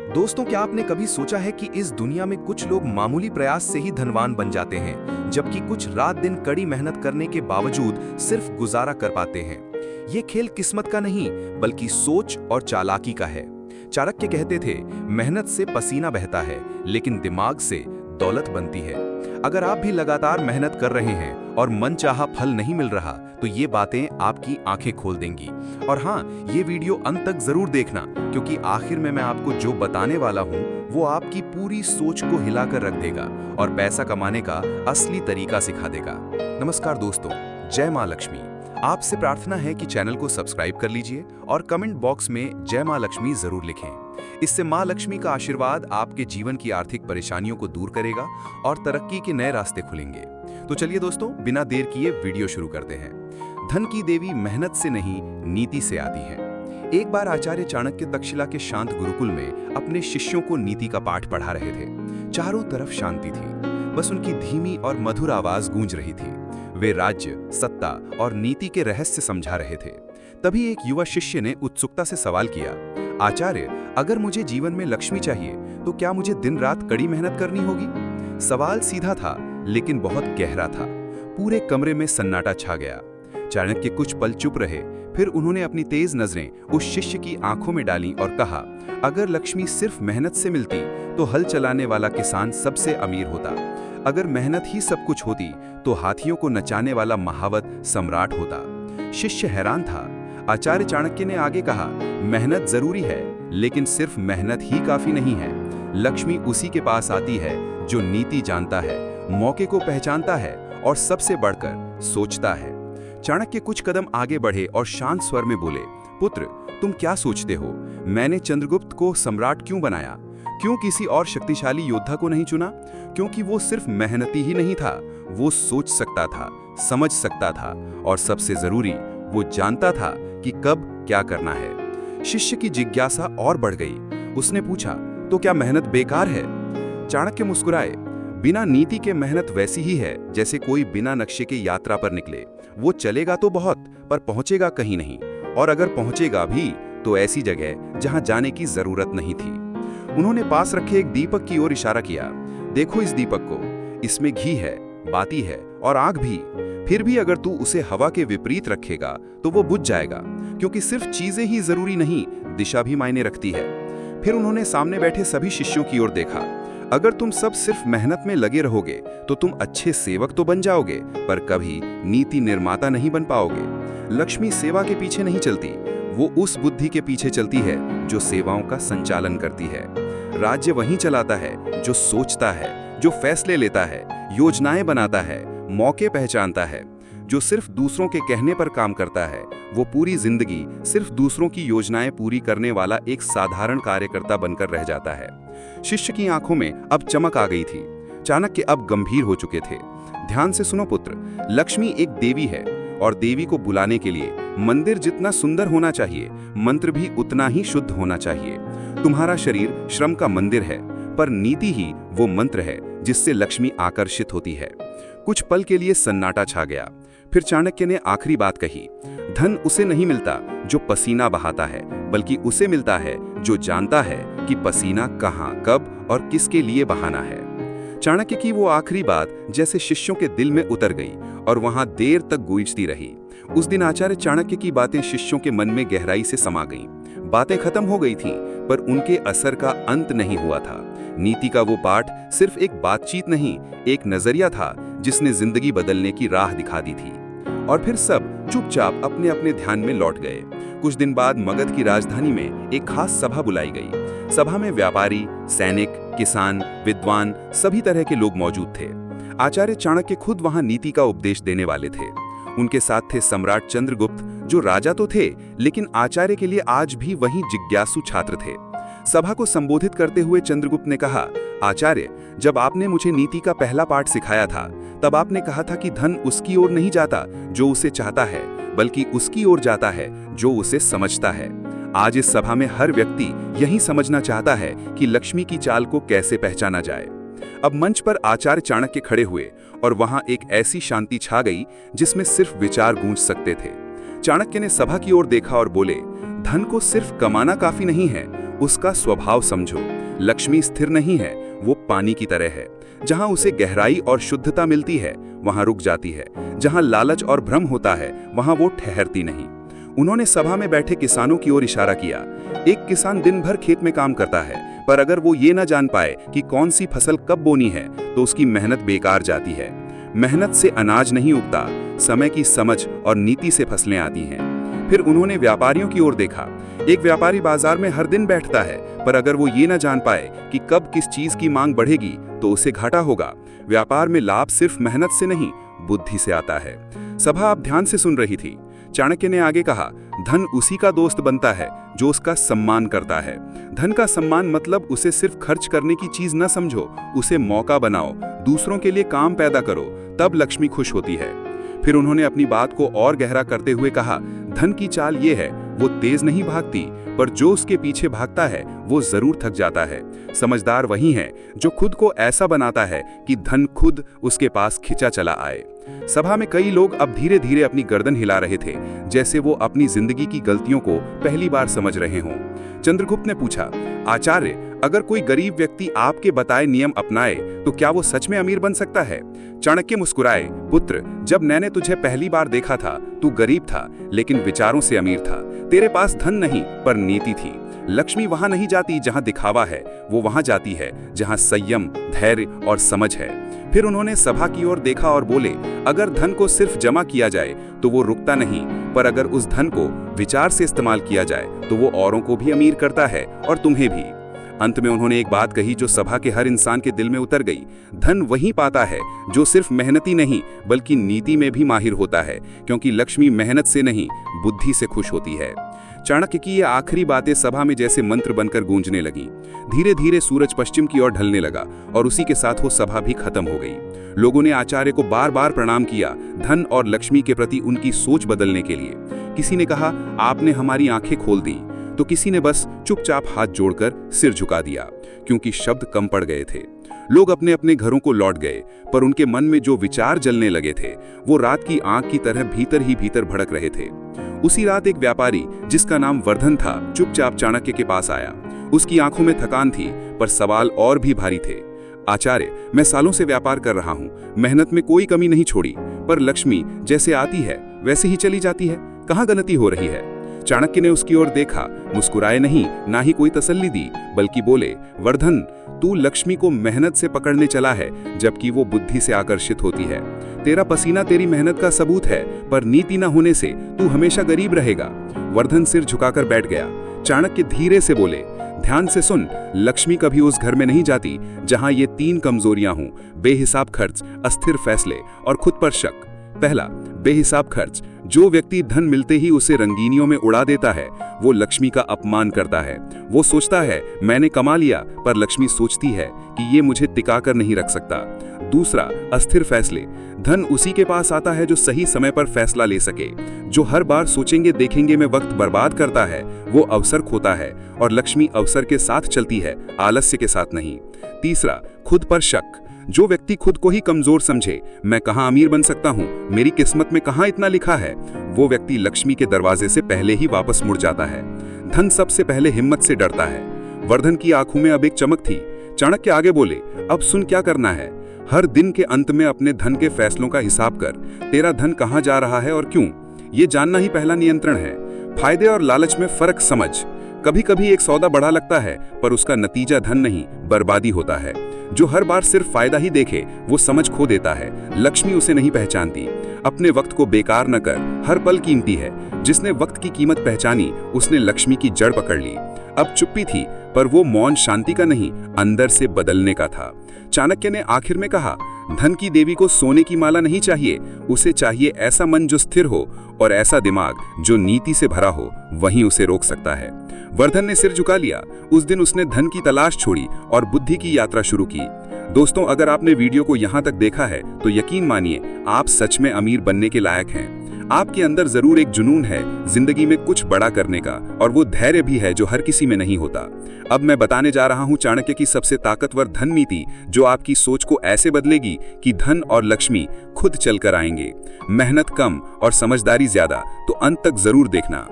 दोस्तों, क्या आपने कभी सोचा है कि इस दुनिया में कुछ लोग मामूली प्रयास से ही धनवान बन जाते हैं, जबकि कुछ रात दिन कड़ी मेहनत करने के बावजूद सिर्फ गुजारा कर पाते हैं। ये खेल किस्मत का नहीं, बल्कि सोच और चालाकी का है। चाणक्य कहते थे, मेहनत से पसीना बहता है, लेकिन दिमाग से दौलत बनती है। अगर आप भी लगातार मेहनत कर रहे हैं और मनचाहा फल नहीं मिल रहा, तो ये बातें आपकी आंखें खोल देंगी। और हाँ, ये वीडियो अंत तक जरूर देखना, क्योंकि आखिर में मैं आपको जो बताने वाला हूँ वो आपकी पूरी सोच को हिलाकर रख देगा और पैसा कमाने का असली तरीका सिखा देगा। नमस्कार दोस्तों, जय माँ लक्ष्मी। आपसे प्रार्थना है कि चैनल को सब्सक्राइब कर लीजिए और कमेंट बॉक्स में जय माँ लक्ष्मी जरूर लिखें। इससे माँ लक्ष्मी का आशीर्वाद आपके जीवन की आर्थिक परेशानियों को दूर करेगा और तरक्की के नए रास्ते खुलेंगे। तो चलिए दोस्तों, बिना देर किए वीडियो शुरू करते हैं। धन की देवी मेहनत से नहीं, नीति से आती है। एक बार आचार्य चाणक्य तक्षशिला के शांत गुरुकुल में अपने शिष्यों को नीति का पाठ पढ़ा रहे थे। चारों तरफ शांति थी, बस उनकी धीमी और मधुर आवाज गूंज रही थी। वे राज्य, सत्ता और नीति के रहस्य समझा रहे थे। तभी एक युवा शिष्य ने उत्सुकता से सवाल किया, आचार्य, अगर मुझे जीवन में लक्ष्मी चाहिए तो क्या मुझे दिन रात कड़ी मेहनत करनी होगी? सवाल सीधा था, लेकिन बहुत गहरा था। पूरे कमरे में सन्नाटा छा गया। चाणक्य कुछ पल चुप रहे, फिर उन्होंने अपनी तेज नजरें उस शिष्य की आंखों में डाली और कहा, अगर लक्ष्मी सिर्फ मेहनत से मिलती तो हल चलाने वाला किसान सबसे अमीर होता। अगर मेहनत ही सब कुछ होती तो हाथियों को नचाने वाला महावत सम्राट होता। शिष्य हैरान था। आचार्य चाणक्य ने आगे कहा, मेहनत जरूरी है, लेकिन सिर्फ मेहनत ही काफी नहीं है। लक्ष्मी उसी के पास आती है जो नीति जानता है, मौके को पहचानता है और सबसे बढ़कर सोचता है। चाणक्य कुछ कदम आगे बढ़े और शांत स्वर में बोले, पुत्र, तुम क्या सोचते हो? मैंने चंद्रगुप्त को सम्राट क्यों बनाया? क्यों किसी और शक्तिशाली योद्धा को नहीं चुना? क्योंकि वो सिर्फ मेहनती ही नहीं था, वो सोच सकता था, समझ सकता था और सबसे जरूरी, वो जानता था कि कब क्या करना है। शिष्य की जिज्ञासा और बढ़ गई। उसने पूछा, तो क्या मेहनत बेकार है? चाणक्य मुस्कुराए, बिना नीति के मेहनत वैसी ही है जैसे कोई बिना नक्शे के यात्रा पर निकले। वो चलेगा तो बहुत, पर पहुंचेगा कहीं नहीं, और अगर पहुंचेगा भी तो ऐसी जगह जहां जाने की जरूरत नहीं थी। उन्होंने पास रखे एक दीपक की ओर इशारा किया, देखो इस दीपक को, इसमें घी है, बाती है और आग भी। फिर भी अगर तू उसे हवा के विपरीत रखेगा तो वो बुझ जाएगा, क्योंकि सिर्फ चीजें ही जरूरी नहीं, दिशा भी मायने रखती है। फिर उन्होंने सामने बैठे सभी शिष्यों की ओर देखा, अगर तुम सब सिर्फ मेहनत में लगे रहोगे तो तुम अच्छे सेवक तो बन जाओगे, पर कभी नीति निर्माता नहीं बन पाओगे। लक्ष्मी सेवा के पीछे नहीं चलती, वो उस बुद्धि के पीछे चलती है जो सेवाओं का संचालन करती है। राज्य वहीं चलाता है जो सोचता है, जो फैसले लेता है, योजनाएं बनाता है, मौके पहचानता है। जो सिर्फ दूसरों के कहने पर काम करता है, वो पूरी जिंदगी सिर्फ दूसरों की योजनाएं पूरी करने वाला एक साधारण कार्यकर्ता बनकर रह जाता है। शिष्य की आंखों में अब चमक आ गई थी। चाणक्य अब गंभीर हो चुके थे। ध्यान से सुनो पुत्र, लक्ष्मी एक देवी है और देवी को बुलाने के लिए मंदिर जितना सुंदर होना चाहिए, मंत्र भी उतना ही शुद्ध होना चाहिए। तुम्हारा शरीर श्रम का मंदिर है, पर नीति ही वो मंत्र है जिससे लक्ष्मी आकर्षित होती है। कुछ पल के लिए सन्नाटा छा गया। फिर चाणक्य ने आखिरी बात कही, धन उसे नहीं मिलता जो पसीना बहाता है, बल्कि उसे मिलता है जो जानता है कि पसीना कहाँ, कब और किसके लिए बहाना है। चाणक्य की वो आखिरी बात जैसे शिष्यों के दिल में उतर गई और वहां देर तक गूंजती रही। उस दिन आचार्य चाणक्य की बातें शिष्यों के मन में गहराई से समा गईं। बातें खत्म हो गई थीं, पर उनके असर का अंत नहीं हुआ था। नीति का वो पाठ सिर्फ एक बातचीत नहीं, एक नजरिया था जिसने जिंदगी बदलने की राह दिखा दी थी। और फिर सब चुपचाप अपने अपने ध्यान में लौट गए। कुछ दिन बाद मगध की राजधानी में एक खास सभा बुलाई गई। सभा में व्यापारी, सैनिक, किसान, विद्वान, सभी तरह के लोग मौजूद थे। आचार्य चाणक्य खुद वहां नीति का उपदेश देने वाले थे। उनके साथ थे सम्राट चंद्रगुप्त, जो राजा तो थे, लेकिन आचार्य के लिए आज भी वही जिज्ञासु छात्र थे। सभा को संबोधित करते हुए चंद्रगुप्त ने कहा, आचार्य, जब आपने मुझे नीति का पहला पाठ सिखाया था, तब आपने कहा था कि धन उसकी ओर नहीं जाता जो उसे चाहता है, बल्कि उसकी ओर जाता है जो उसे समझता है। आज इस सभा में हर व्यक्ति यही समझना चाहता है कि लक्ष्मी की चाल को कैसे पहचाना जाए। अब मंच पर आचार्य चाणक्य खड़े हुए और वहां एक ऐसी शांति छा गई जिसमें सिर्फ विचार गूंज सकते थे। चाणक्य ने सभा की ओर देखा और बोले, धन को सिर्फ कमाना काफी नहीं है, उसका स्वभाव समझो। लक्ष्मी स्थिर नहीं है, वो पानी की तरह है। जहां उसे गहराई और शुद्धता मिलती है वहां रुक जाती है। जहां लालच और भ्रम होता है वहां वो ठहरती नहीं। उन्होंने सभा में बैठे किसानों की ओर इशारा किया। एक किसान दिन भर खेत में काम करता है, पर अगर वो ये ना जान पाए कि कौन सी फसल कब बोनी है तो उसकी मेहनत बेकार जाती है। मेहनत से अनाज नहीं उगता, समय की समझ और नीति से फसलें आती हैं। फिर उन्होंने व्यापारियों की ओर देखा। एक व्यापारी बाजार में हर दिन बैठता है, पर अगर वो ये ना जान पाए कि कब किस चीज की मांग बढ़ेगी तो उसे घाटा होगा। व्यापार में लाभ सिर्फ मेहनत से नहीं, बुद्धि से आता है। सभा अब ध्यान से सुन रही थी। चाणक्य ने आगे कहा, धन उसी का दोस्त बनता है जो उसका सम्मान करता है। धन का सम्मान मतलब उसे सिर्फ खर्च करने की चीज न समझो, उसे मौका बनाओ, दूसरों के लिए काम पैदा करो, तब लक्ष्मी खुश होती है। फिर उन्होंने अपनी बात को और गहरा करते हुए कहा, धन की चाल ये है, वो तेज नहीं भागती, पर जो उसके पीछे भागता है वो जरूर थक जाता है। समझदार वही है जो खुद को ऐसा बनाता है कि धन खुद उसके पास खिंचा चला आए। सभा में कई लोग अब धीरे धीरे अपनी गर्दन हिला रहे थे, जैसे वो अपनी जिंदगी की गलतियों को पहली बार समझ रहे हों। चंद्रगुप्त ने पूछा, आचार्य, अगर कोई गरीब व्यक्ति आपके बताए नियम अपनाए तो क्या वो सच में अमीर बन सकता है? चाणक्य मुस्कुराए, पुत्र, जब मैंने तुझे पहली बार देखा था तू गरीब था, लेकिन विचारों से अमीर था। तेरे पास धन नहीं पर नीति थी। लक्ष्मी वहां नहीं जाती जहां दिखावा है, वो वहां जाती है जहां संयम, धैर्य और समझ है। फिर उन्होंने सभा की ओर देखा और बोले, अगर धन को सिर्फ जमा किया जाए तो वो रुकता नहीं, पर अगर उस धन को विचार से इस्तेमाल किया जाए तो वो औरों को भी अमीर करता है और तुम्हें भी। अंत में उन्होंने एक बात कही जो सभा के हर इंसान के दिल में उतर गई। धन वही पाता है जो सिर्फ मेहनती नहीं बल्कि नीति में भी माहिर होता है, क्योंकि लक्ष्मी मेहनत से नहीं बुद्धि से खुश होती है। चाणक्य की ये आखिरी बातें सभा में जैसे मंत्र बनकर गूंजने लगीं। धीरे धीरे सूरज पश्चिम की ओर ढलने लगा और उसी के साथ वो सभा भी खत्म हो गई। लोगों ने आचार्य को बार बार प्रणाम किया, धन और लक्ष्मी के प्रति उनकी सोच बदलने के लिए। किसी ने कहा, आपने हमारी आंखें खोल दी, तो किसी ने बस चुपचाप हाथ जोड़कर सिर झुका दिया, क्योंकि शब्द कम पड़ गए थे। लोग अपने अपने घरों को लौट गए, पर उनके मन में जो विचार जलने लगे थे वो रात की आग की तरह भीतर ही भीतर भड़क रहे थे। उसी रात एक व्यापारी जिसका नाम वर्धन था चुपचाप चाणक्य के पास आया। उसकी आंखों में थकान थी, पर सवाल और भी भारी थे। आचार्य, मैं सालों से व्यापार कर रहा हूँ, मेहनत में कोई कमी नहीं छोड़ी, पर लक्ष्मी जैसे आती है वैसे ही चली जाती है, कहाँ गलती हो रही है? चाणक्य ने उसकी ओर देखा, मुस्कुराए नहीं, ना ही कोई तसल्ली दी, बल्कि बोले, वर्धन, तू लक्ष्मी को मेहनत से पकड़ने चला है, जबकि वो बुद्धि से आकर्षित होती है। तेरा पसीना तेरी मेहनत का सबूत है, पर नीति न होने से तू हमेशा गरीब रहेगा। वर्धन सिर झुकाकर बैठ गया। चाणक्य धीरे से बोले, ध्यान से सुन, लक्ष्मी कभी उस घर में नहीं जाती जहां ये 3 कमजोरियां हों, बेहिसाब खर्च, अस्थिर फैसले और खुद पर शक। पहला, बेहिसाब खर्च। जो व्यक्ति धन मिलते ही उसे रंगीनियों में उड़ा देता है वो लक्ष्मी का अपमान करता है। वो सोचता है मैंने कमा लिया, पर लक्ष्मी सोचती है कि ये मुझे टिका कर नहीं रख सकता। दूसरा, अस्थिर फैसले। धन उसी के पास आता है जो सही समय पर फैसला ले सके। जो हर बार सोचेंगे देखेंगे में वक्त बर्बाद करता है वो अवसर खोता है, और लक्ष्मी अवसर के साथ चलती है, आलस्य के साथ नहीं। तीसरा, खुद पर शक। जो व्यक्ति खुद को ही कमजोर समझे, मैं कहाँ अमीर बन सकता हूँ, मेरी किस्मत में कहाँ इतना लिखा है, वो व्यक्ति लक्ष्मी के दरवाजे से पहले ही वापस मुड़ जाता है। धन सबसे पहले हिम्मत से डरता है। वर्धन की आंखों में अब एक चमक थी। चाणक्य आगे बोले, अब सुन क्या करना है। हर दिन के अंत में अपने धन के फैसलों का हिसाब कर। तेरा धन कहाँ जा रहा है और क्यों, ये जानना ही पहला नियंत्रण है। फायदे और लालच में फर्क समझ। कभी कभी एक सौदा बड़ा लगता है, पर उसका नतीजा धन नहीं बर्बादी होता है। जो हर बार सिर्फ फायदा ही देखे वो समझ खो देता है, लक्ष्मी उसे नहीं पहचानती। अपने वक्त को बेकार न कर, हर पल कीमती है। जिसने वक्त की कीमत पहचानी उसने लक्ष्मी की जड़ पकड़ ली। अब चुप्पी थी, पर वो मौन शांति का नहीं, अंदर से बदलने का था। चाणक्य ने आखिर में कहा, धन की देवी को सोने की माला नहीं चाहिए, उसे चाहिए ऐसा मन जो स्थिर हो और ऐसा दिमाग जो नीति से भरा हो, वहीं उसे रोक सकता है। वर्धन ने सिर झुका लिया। उस दिन उसने धन की तलाश छोड़ी और बुद्धि की यात्रा शुरू की। दोस्तों, अगर आपने वीडियो को यहाँ तक देखा है तो यकीन मानिए आप सच में अमीर बनने के लायक हैं। आपके अंदर जरूर एक जुनून है जिंदगी में कुछ बड़ा करने का, और वो धैर्य भी है जो हर किसी में नहीं होता। अब मैं बताने जा रहा हूँ चाणक्य की सबसे ताकतवर धन नीति, जो आपकी सोच को ऐसे बदलेगी कि धन और लक्ष्मी खुद चलकर आएंगे। मेहनत कम और समझदारी ज्यादा, तो अंत तक जरूर देखना।